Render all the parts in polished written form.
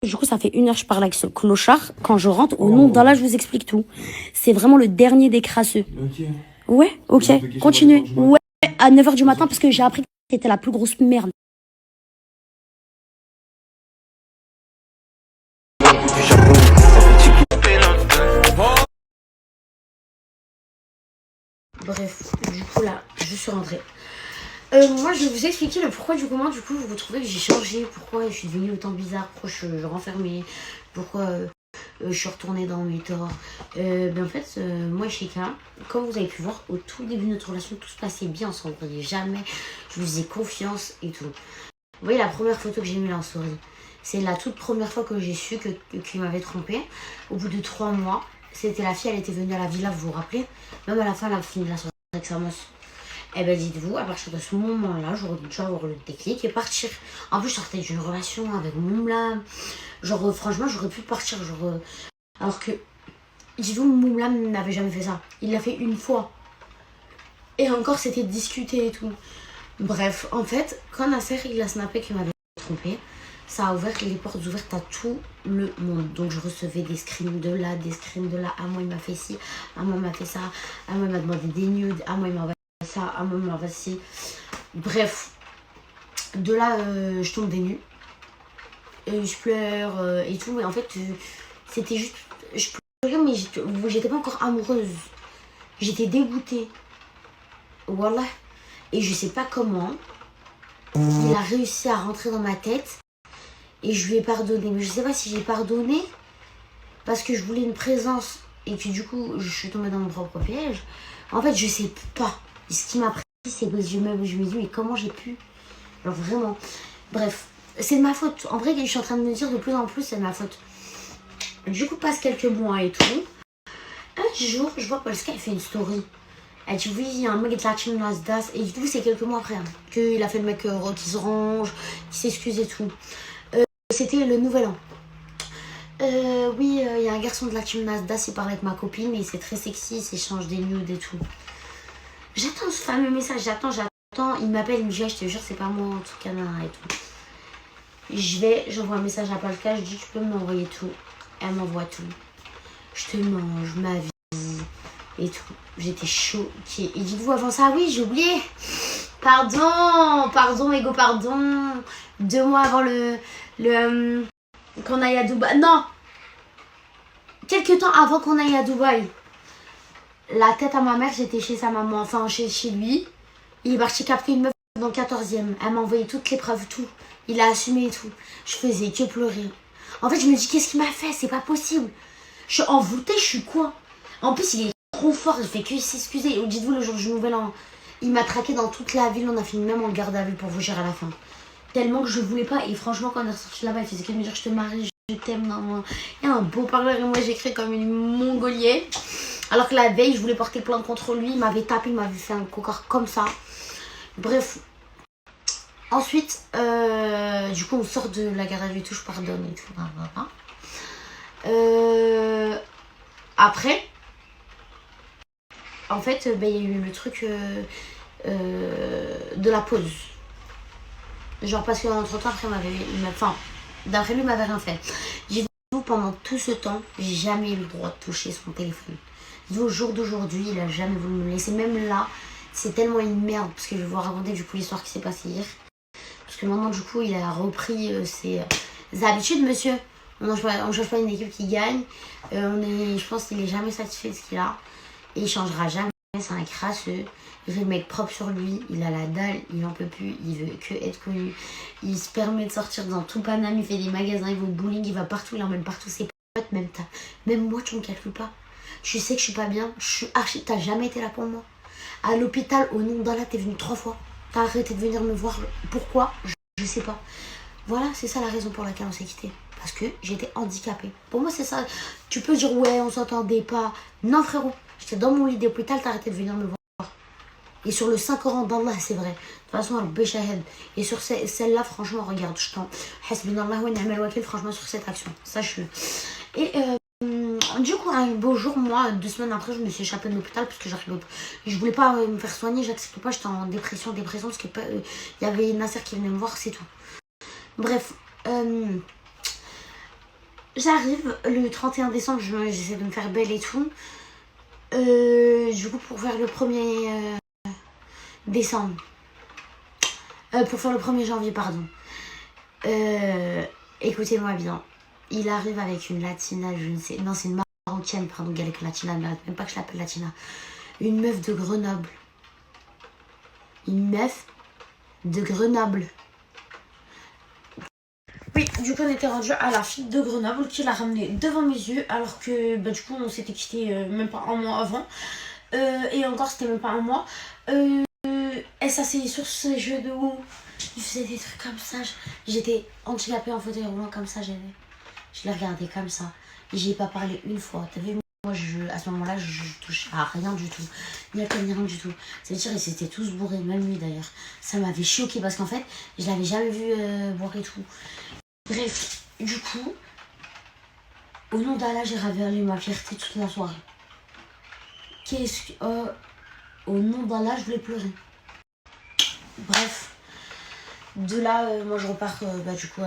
Du coup, ça fait 1 heure que je parle avec ce clochard. Quand je rentre, au nom d'Allah, je vous explique tout. C'est vraiment le dernier des crasseux. Ok. Ouais, ok, continuez. Ouais, à 9 heures du matin, parce que j'ai appris que c'était la plus grosse merde. Bref, du coup là, je suis rentrée. Moi, je vais vous expliquer le pourquoi du comment. Du coup, vous trouvez que j'ai changé, pourquoi je suis devenue autant bizarre, pourquoi je renfermée, pourquoi je suis retournée dans mes torts. En fait, moi et Shika, comme vous avez pu voir, au tout début de notre relation, tout se passait bien, on s'en prenait jamais, je vous faisais confiance et tout. Vous voyez la première photo que j'ai mis là en story, c'est la toute première fois que j'ai su qu'il m'avait trompée. Au bout de 3 mois, c'était la fille, elle était venue à la villa, vous vous rappelez? Même à la fin, elle a fini la soirée avec sa mosse. Eh ben dites-vous, à partir de ce moment-là, j'aurais dû avoir le déclic et partir. En plus, je sortais d'une relation avec Moumla. Genre, franchement, j'aurais pu partir. Genre, alors que, dites-vous, Moumla n'avait jamais fait ça. Il l'a fait une fois. Et encore, c'était discuté et tout. Bref, en fait, quand Nasser, il a snappé qu'il m'avait trompé, ça a ouvert les portes ouvertes à tout le monde. Donc, je recevais des screens de là, des screens de là. Ah, moi, il m'a fait ci. Ah, moi, il m'a fait ça. Ah, moi, il m'a demandé des nudes. Ah, moi, il m'a ça à un moment, voici. Bref, de là, je tombe des nues. Et je pleure et tout. Mais en fait, c'était juste. Je pleurais, mais j'étais pas encore amoureuse. J'étais dégoûtée. Voilà. Et je sais pas comment. Il a réussi à rentrer dans ma tête. Et je lui ai pardonné. Mais je sais pas si j'ai pardonné. Parce que je voulais une présence. Et que du coup, je suis tombée dans mon propre piège. En fait, je sais pas. Ce qui m'a pris, c'est que je me dis, mais comment j'ai pu? Alors vraiment. Bref, c'est de ma faute. En vrai, je suis en train de me dire de plus en plus, c'est de ma faute. Du coup, passe quelques mois et tout. Un jour, je vois Polska, elle fait une story. Elle dit, oui, il y a un mec de la team Nasdaq. Et du coup, c'est quelques mois après. Hein, qu'il a fait le mec qui se range, qui s'excuse et tout. C'était le nouvel an. Oui, il y a un garçon de la team Nasdaq, il parle avec ma copine et c'est très sexy, il s'échange des nudes et tout. J'attends ce fameux message, j'attends. Il m'appelle, il me dit, je te jure, c'est pas moi en tout cas, et tout. J'envoie un message à Polka, je dis, tu peux m'envoyer tout. Elle m'envoie tout. Je te mange, ma vie et tout. J'étais choquée. Et dites-vous avant ça, oui, j'ai oublié. Pardon, Ego, pardon. 2 mois avant qu'on aille à Dubaï. Non, quelques temps avant qu'on aille à Dubaï. La tête à ma mère, j'étais chez sa maman, enfin chez lui. Il est parti capter une meuf dans le 14e. Elle m'a envoyé toutes les preuves, tout. Il a assumé et tout. Je faisais que pleurer. En fait, je me dis, qu'est-ce qu'il m'a fait? C'est pas possible. Je suis envoûtée, je suis quoi? En plus, il est trop fort, il fait que s'excuser. Dites-vous, le jour du nouvel an, il m'a traqué dans toute la ville. On a fini même en garde à vue pour vous gérer à la fin. Tellement que je voulais pas. Et franchement, quand on est ressorti là-bas, il faisait que me dire, je te marie, je t'aime. Il y a un beau parleur et moi, j'écris comme une mongolienne. Alors que la veille, je voulais porter plainte contre lui. Il m'avait tapé, il m'avait fait un cocard comme ça. Bref. Ensuite, du coup, on sort de la garde à vue et tout, je pardonne et tout. Après, en fait, il y a eu le truc de la pause. Genre, parce qu'entre temps, après, d'après lui, il m'avait rien fait. J'ai vu pendant tout ce temps, j'ai jamais eu le droit de toucher son téléphone. Au jour d'aujourd'hui, il a jamais voulu me laisser. Même là, c'est tellement une merde, parce que je vais vous raconter du coup l'histoire qui s'est passée hier. Parce que maintenant, du coup, il a repris ses habitudes, monsieur. On ne change pas une équipe qui gagne. Je pense qu'il est jamais satisfait de ce qu'il a. Et il changera jamais. C'est un crasseux. Il fait le mec propre sur lui. Il a la dalle. Il en peut plus. Il veut que être connu. Il se permet de sortir dans tout Paname. Il fait des magasins. Il va au bowling. Il va partout. Il emmène partout ses potes. Même moi, tu me calcules pas. Je sais que je suis pas bien. Je suis archi. T'as jamais été là pour moi. À l'hôpital, au nom d'Allah, t'es venu 3 fois. T'as arrêté de venir me voir. Pourquoi? Je sais pas. Voilà, c'est ça la raison pour laquelle on s'est quitté. Parce que j'étais handicapée. Pour moi, c'est ça. Tu peux dire, ouais, on s'entendait pas. Non, frérot. J'étais dans mon lit d'hôpital, t'as arrêté de venir me voir. Et sur le Saint-Coran d'Allah, c'est vrai. De toute façon, Al-Béchahed. Et sur celle-là, franchement, regarde, je t'en. Hasbunallah wa ni'mal wakil, franchement, sur cette action. Sache-le. Et du coup, un beau jour, moi, 2 semaines après, je me suis échappée de l'hôpital parce que je voulais pas me faire soigner, j'acceptais pas, j'étais en dépression, parce que y avait Nasser qui venait me voir, c'est tout. Bref, j'arrive le 31 décembre, j'essaie de me faire belle et tout. Du coup, pour faire le 1er décembre. Pour faire le 1er janvier, pardon. Écoutez-moi bien. Il arrive avec une latina, je ne sais. Non, c'est une marocaine, pardon, avec latina, mais même pas que je l'appelle latina. Une meuf de Grenoble. Une meuf de Grenoble. Oui, du coup, on était rendu à la fille de Grenoble qui l'a ramené devant mes yeux, alors que du coup, on s'était quitté même pas un mois avant. Et encore, c'était même pas un mois. Elle s'asseyait sur ses genoux. Il faisait des trucs comme ça. J'étais handicapée en fauteuil roulant comme ça. Je l'ai regardé comme ça. Et j'y ai pas parlé une fois. T'as vu, moi, à ce moment-là, je touche à rien du tout. Ni à rien du tout. C'est-à-dire, ils étaient tous bourrés, même lui d'ailleurs. Ça m'avait choqué parce qu'en fait, je l'avais jamais vu boire et tout. Bref, du coup, au nom d'Allah, j'ai ravalé ma fierté toute la soirée. Au nom d'Allah, je voulais pleurer. Bref, de là, moi je repars du coup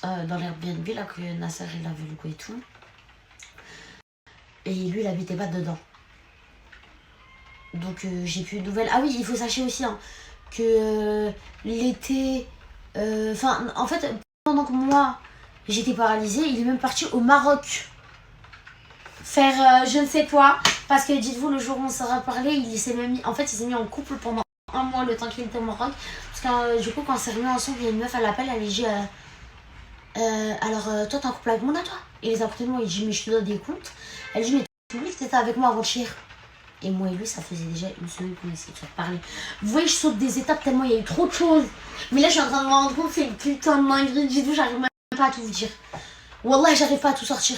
dans l'Airbnb là que Nasser il a vu le coup et tout. Et lui il habitait pas dedans. Donc j'ai plus de nouvelles. Ah oui, il faut sachez aussi hein, que l'été. En fait, pendant que moi j'étais paralysée, il est même parti au Maroc faire je ne sais quoi. Parce que dites-vous, le jour où on s'est reparlé, il s'est mis en couple pendant un mois le temps qu'il était au Maroc. Parce que du coup, quand on s'est remis ensemble, il y a une meuf, elle l'appelle, elle lui dit alors toi t'es en couple avec moi toi? Et les après moi il dit mais je te dois des comptes. Elle dit mais tu oublies que t'étais avec moi avant-hier. Et moi et lui ça faisait déjà une semaine qu'on essayait de se parler. Vous voyez, je saute des étapes tellement il y a eu trop de choses. Mais là je suis en train de me rendre compte, c'est une putain de dinguerie. Dites-vous, j'arrive même pas à tout vous dire. Wallah, j'arrive pas à tout sortir.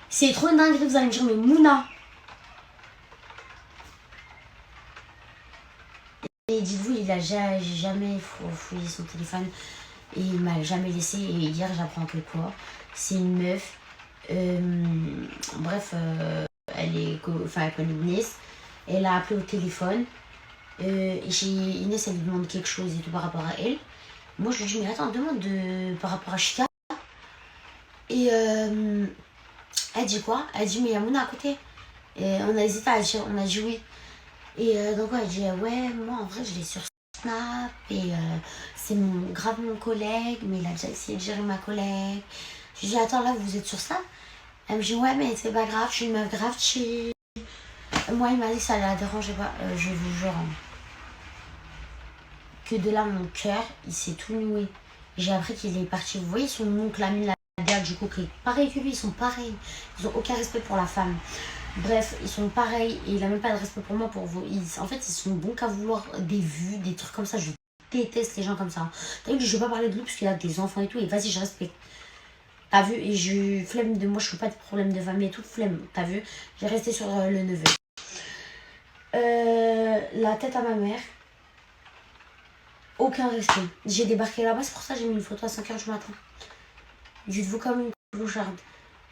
C'est trop une dinguerie, vous allez me dire mais Mouna. Et dites-vous, il a jamais fouillé son téléphone. Et il m'a jamais laissé. Et hier, j'apprends que quoi. C'est une meuf. Bref, elle connaît Inès. Elle a appelé au téléphone. Et chez Inès, elle lui demande quelque chose et tout par rapport à elle. Moi, je lui dis, mais attends, demande par rapport à Chika. Et elle dit quoi? Elle dit, mais il y a Mouna à côté. Et on a hésité à dire, on a dit oui. Et donc, elle dit, ouais, moi, en vrai, je l'ai sur Snap. Et c'est grave mon collègue, mais il a déjà essayé de gérer ma collègue. Je lui dis, attends, là, vous êtes sur Snap? Elle me dit, ouais, mais c'est pas grave, je suis une meuf grave chill. Moi, il m'a dit que ça la dérangeait pas. Je vous jure. Que de là, mon cœur, il s'est tout noué. J'ai appris qu'il est parti. Vous voyez, son oncle a mis la date du coup, qui est pareil que lui, ils sont pareils. Ils ont aucun respect pour la femme. Bref, ils sont pareils et il a même pas de respect pour moi. En fait, ils sont bons qu'à vouloir des vues, des trucs comme ça. Je déteste les gens comme ça. T'as vu, je vais pas parler de lui parce qu'il a des enfants et tout. Et vas-y, je respecte. T'as vu? Et je flemme de moi, je fais pas de problème de famille et tout, flemme. T'as vu? J'ai resté sur le neveu. La tête à ma mère. Aucun respect. J'ai débarqué là-bas, c'est pour ça que j'ai mis une photo à 5h du matin. Dites-vous comme une clocharde.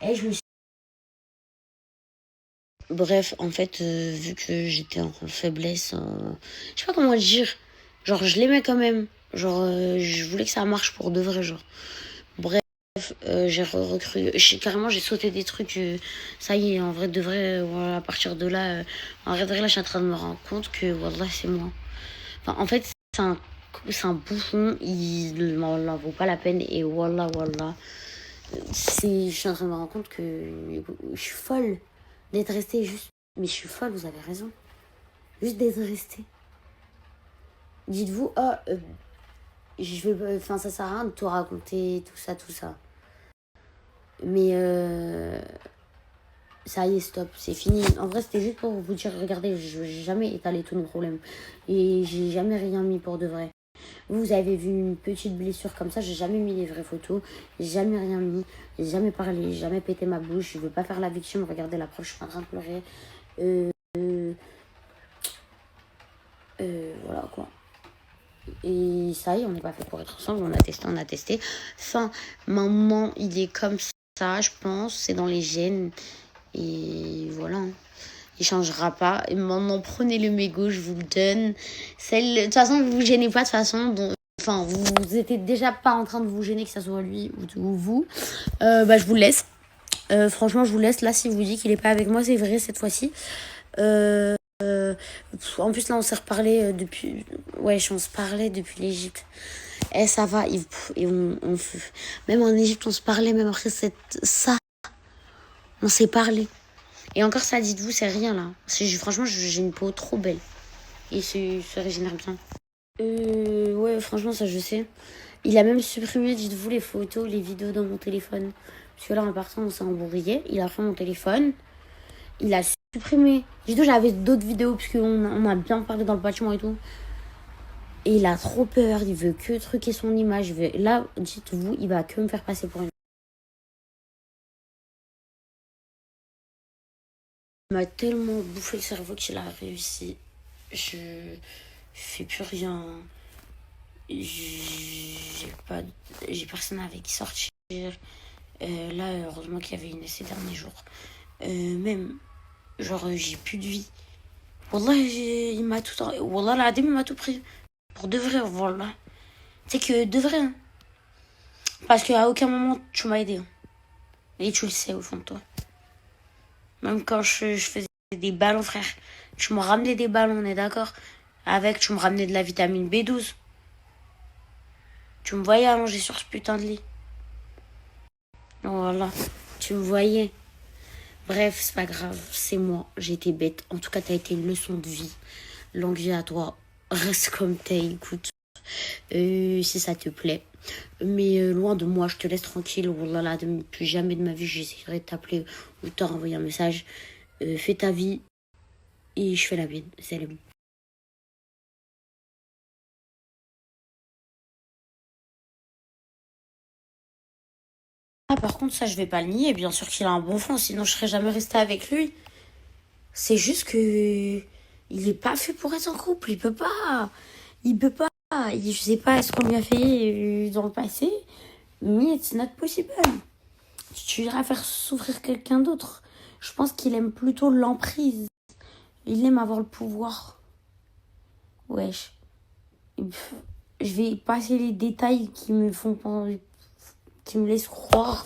Et je me suis... Bref, en fait, vu que j'étais en faiblesse, je sais pas comment dire. Genre, je l'aimais quand même. Genre, je voulais que ça marche pour de vrai, genre. Bref, j'ai recru. Carrément, j'ai sauté des trucs. Ça y est, en vrai, de vrai, voilà, à partir de là, en vrai, de vrai, là, je suis en train de me rendre compte que, voilà, c'est moi. Enfin, en fait, c'est un bouffon, il n'en vaut pas la peine. Et voilà, je suis en train de me rendre compte que je suis folle d'être restée juste. Mais je suis folle, vous avez raison. Juste d'être restée. Dites-vous, ça sert à rien de tout raconter, tout ça. Mais ça y est, stop, c'est fini. En vrai, c'était juste pour vous dire, regardez, je n'ai jamais étalé tous nos problèmes. Et j'ai jamais rien mis pour de vrai. Vous avez vu une petite blessure comme ça, j'ai jamais mis les vraies photos, j'ai jamais rien mis, j'ai jamais parlé, j'ai jamais pété ma bouche, je veux pas faire la victime, regardez la preuve, je suis en train de pleurer. Voilà quoi. Et ça y est, on n'est pas fait pour être ensemble, on a testé. Enfin, maintenant, il est comme ça, je pense, c'est dans les gènes. Et voilà. Il changera pas. Et maintenant, prenez le mégot, je vous le donne. De toute façon, vous vous gênez pas de toute façon. Donc, enfin, vous étiez déjà pas en train de vous gêner, que ça soit lui ou vous, je vous laisse. Franchement, je vous laisse. Là, si vous dit qu'il est pas avec moi, c'est vrai cette fois-ci. En plus, là, on s'est reparlé depuis. Ouais, on se parlait depuis l'Égypte. Ça va. Même en Égypte, on se parlait. Même après ça, on s'est parlé. Et encore, ça, dites-vous, c'est rien là. Franchement, j'ai une peau trop belle. Et se régénère bien. Ouais, franchement, ça, je sais. Il a même supprimé, dites-vous, les photos, les vidéos dans mon téléphone. Parce que là, en partant, on s'est embrouillé. Il a pris mon téléphone. Il a supprimé. Dites-vous, j'avais d'autres vidéos, parce qu'on a bien parlé dans le bâtiment et tout. Et il a trop peur. Il veut que truquer son image. Là, dites-vous, il va que me faire passer pour une. Il m'a tellement bouffé le cerveau qu'il a réussi. Je fais plus rien. J'ai personne avec qui sortir. Là, heureusement qu'il y avait une ces derniers jours. Même, genre, j'ai plus de vie. Wallah, il m'a tout. Wallah, l'Adim, il m'a tout pris. Pour de vrai, voilà. C'est que de vrai. Hein. Parce qu'à aucun moment, tu m'as aidé. Hein. Et tu le sais au fond de toi. Même quand je faisais des ballons, frère. Tu me ramenais des ballons, on est d'accord. Tu me ramenais de la vitamine B12. Tu me voyais allonger sur ce putain de lit. Voilà. Tu me voyais. Bref, c'est pas grave. C'est moi. J'ai été bête. En tout cas, t'as été une leçon de vie. Longue vie à toi. Reste comme t'es, écoute. Si ça te plaît. Mais loin de moi, je te laisse tranquille. Wallah, plus jamais de ma vie, j'essaierai de t'appeler ou de te renvoyer un message. Fais ta vie et je fais la mienne. Salut. Ah, par contre, ça, je vais pas le nier. Bien sûr qu'il a un bon fond, sinon je serais jamais restée avec lui. C'est juste que. Il est pas fait pour être en couple. Il peut pas. Il peut pas. Je sais pas ce qu'on lui a fait dans le passé, mais it's not possible. Tu iras faire souffrir quelqu'un d'autre. Je pense qu'il aime plutôt l'emprise. Il aime avoir le pouvoir. Wesh. Je vais passer les détails qui me laissent croire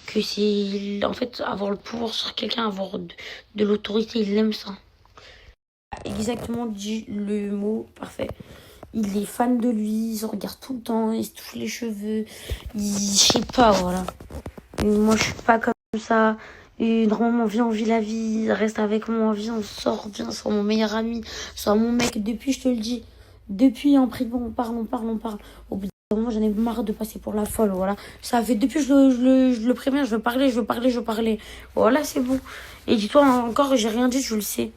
que c'est en fait avoir le pouvoir sur quelqu'un, avoir de l'autorité. Il aime ça. Exactement dit le mot parfait. Il est fan de lui, il se regarde tout le temps, il se touche les cheveux. Je sais pas, voilà. Et moi, je suis pas comme ça. Et normalement, viens, on vit la vie, reste avec moi, viens, on sort, viens, sois mon meilleur ami, sois mon mec. Depuis, je te le dis, depuis en privé, on parle, on parle, on parle. Au bout d'un moment, j'en ai marre de passer pour la folle, voilà. Ça fait depuis, je le préviens, je veux parler, je veux parler, je veux parler. Voilà, c'est bon. Et dis-toi, encore, j'ai rien dit, je le sais.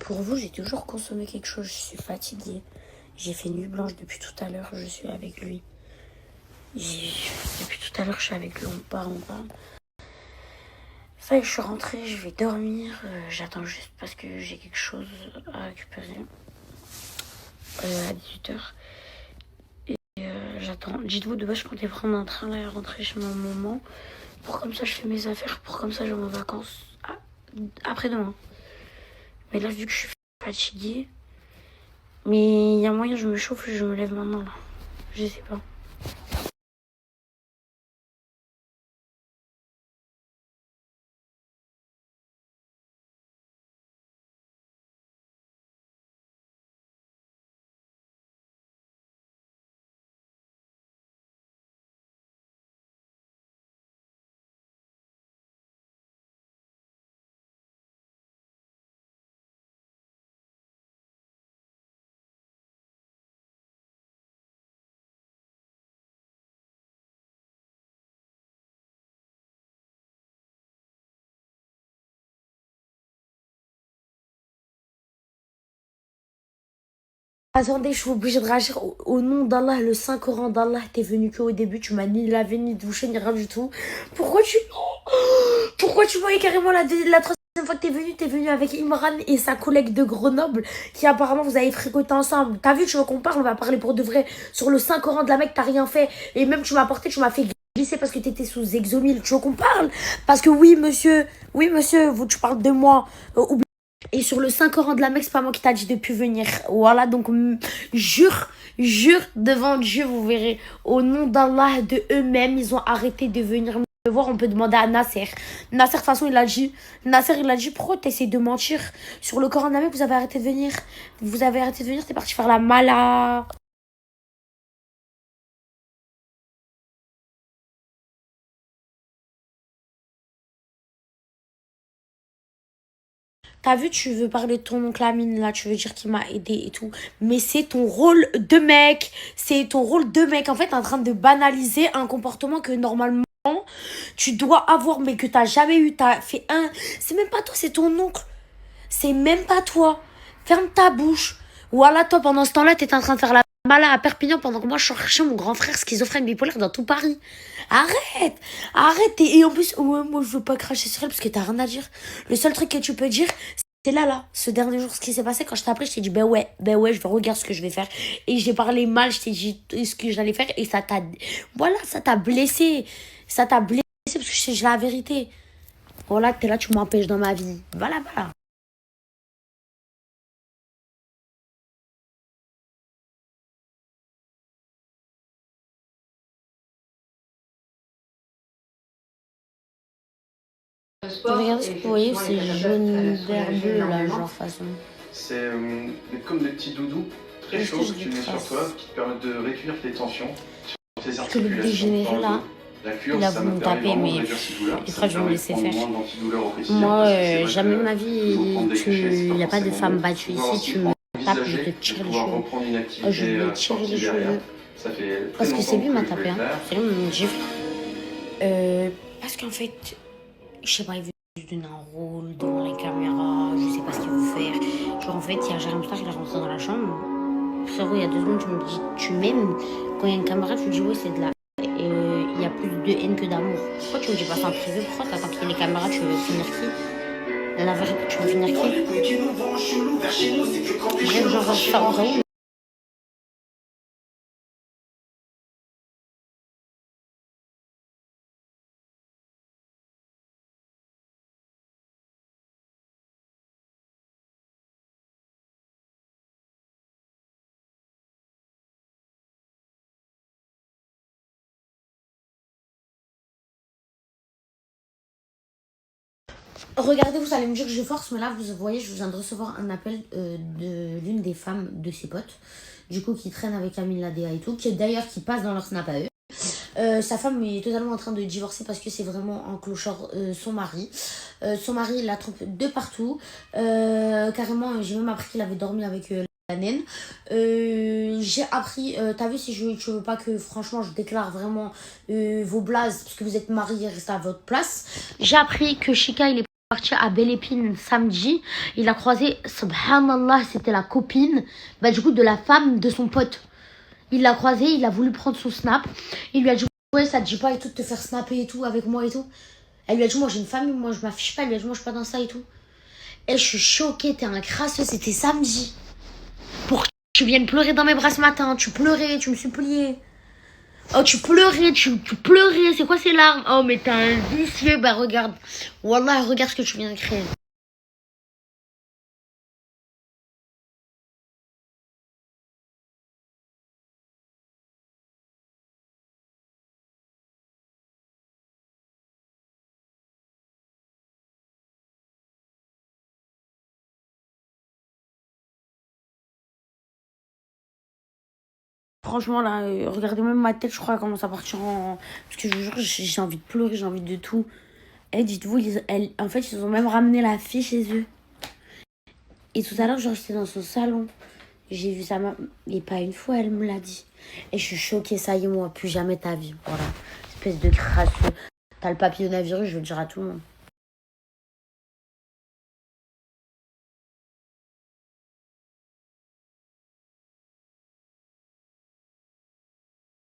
Pour vous, j'ai toujours consommé quelque chose, je suis fatiguée. J'ai fait nuit blanche depuis tout à l'heure, je suis avec lui. Depuis tout à l'heure, je suis avec lui, on parle, on parle. Ça y est, je suis rentrée, je vais dormir. J'attends juste parce que j'ai quelque chose à récupérer à 18h. Et j'attends. Dites-vous, de base, je comptais prendre un train là et rentrer chez ma maman. Pour comme ça, je fais mes affaires. Pour comme ça, j'ai mes vacances après-demain. Mais là, vu que je suis fatiguée, mais il y a moyen, je me chauffe et je me lève maintenant là. Je sais pas. Attendez, je suis obligée de réagir au nom d'Allah, le Saint-Coran d'Allah. T'es venu qu'au début, tu m'as ni lavé, ni douché, ni rien du tout. Pourquoi tu... Pourquoi tu voyais carrément la troisième fois que t'es venu avec Imran et sa collègue de Grenoble, qui apparemment vous avez fréquenté ensemble. T'as vu, tu veux qu'on parle, on va parler pour de vrai. Sur le Saint-Coran de la Mecque, t'as rien fait. Et même tu m'as porté, tu m'as fait glisser parce que t'étais sous Exomil. Tu veux qu'on parle? Parce que oui, monsieur, vous, tu parles de moi. Et sur le Saint-Coran de la Mecque, c'est pas moi qui t'a dit de plus venir. Voilà, donc jure devant Dieu, vous verrez. Au nom d'Allah, de eux-mêmes, ils ont arrêté de venir me voir. On peut demander à Nasser. Nasser, de toute façon, il a dit, pourquoi t'essaies de mentir? Sur le Coran de la Mecque, vous avez arrêté de venir. Vous avez arrêté de venir, t'es parti faire la mala. T'as vu, tu veux parler de ton oncle Amine, là, tu veux dire qu'il m'a aidé et tout. Mais c'est ton rôle de mec. C'est ton rôle de mec. En fait, t'es en train de banaliser un comportement que normalement, tu dois avoir, mais que t'as jamais eu. T'as fait un... C'est même pas toi, c'est ton oncle. C'est même pas toi. Ferme ta bouche. Voilà, toi, pendant ce temps-là, t'étais en train de faire la mala à Perpignan pendant que moi, je cherchais mon grand frère schizophrène bipolaire dans tout Paris. Arrête. Et en plus, ouais, moi, je veux pas cracher sur elle parce que t'as rien à dire. Le seul truc que tu peux dire, c'est là, ce dernier jour, ce qui s'est passé, quand je t'ai appelé, je t'ai dit, ben ouais, je vais regarder ce que je vais faire. Et j'ai parlé mal, je t'ai dit ce que j'allais faire et voilà, ça t'a blessé. Ça t'a blessé parce que je sais la vérité. Voilà, t'es là, tu m'empêches dans ma vie. Voilà. Regardez ce que vous voyez, c'est jaune, vert, bleu, là, genre façon. C'est comme des petits doudous très chauds que tu mets sur toi, qui te permettent de réduire tes tensions sur tes articulations. Que le dégénéré là, il a voulu me taper, mais après je vais me laisser faire. Moi, jamais de ma vie, il n'y a pas de femme battue ici, tu me tapes, je te tire les cheveux. Je vais tirer les cheveux. Parce que c'est lui qui m'a tapé, hein. C'est lui qui m'a gifle. Parce qu'en fait, je sais pas, il veut juste donner un rôle devant les caméras, je sais pas ce qu'il veut faire. Genre en fait, il y a Jérôme Star qui est rentré dans la chambre. Frérot, il y a 2 secondes, tu me dis, tu m'aimes. Quand il y a une caméra, tu dis, oui, c'est de la... Il y a plus de haine que d'amour. Pourquoi tu me dis pas ça en privé? Pourquoi t'attends qu'il y ait les caméras, tu veux finir qui? La vérité, tu veux finir qui? Bref, genre, je faire Raoul. Regardez, vous allez me dire que je force, mais là, vous voyez, je viens de recevoir un appel de l'une des femmes de ses potes, du coup, qui traîne avec Amine Ladea et tout, qui d'ailleurs qui passe dans leur snap à eux. Sa femme est totalement en train de divorcer parce que c'est vraiment un clochard, son mari. Son mari la trompe de partout. Carrément, j'ai même appris qu'il avait dormi avec la naine. J'ai appris, t'as vu, si tu veux pas que franchement je déclare vraiment vos blazes, parce que vous êtes mariés, restez à votre place. J'ai appris que Chika, il est parti à Belle Épine samedi. Il a croisé, subhanallah, c'était la copine, bah, du coup, de la femme de son pote. Il l'a croisé, il a voulu prendre son snap. Il lui a dit, ouais, ça te dit pas et tout de te faire snapper et tout avec moi et tout. Elle lui a dit, moi j'ai une famille, moi je m'affiche pas. Elle lui a dit, moi je suis pas dans ça et tout. Et je suis choquée, t'es un crasseux, c'était samedi. Pour que tu viennes pleurer dans mes bras ce matin. Tu pleurais, tu me suppliais. Oh, tu pleurais, tu pleurais. C'est quoi ces larmes? Oh, mais t'es un vicieux. Bah, regarde. Wallah, regarde ce que tu viens de créer. Franchement, là, regardez même ma tête, je crois, elle commence à partir en... Parce que je vous jure, j'ai envie de pleurer, j'ai envie de tout. Et dites-vous, en fait, ils ont même ramené la fille chez eux. Et tout à l'heure, je restais dans son salon. J'ai vu sa maman, et pas une fois, elle me l'a dit. Et je suis choquée, ça y est, moi, plus jamais ta vie. Voilà, espèce de crasseux. T'as le papillonnavirus, je veux le dire à tout le monde.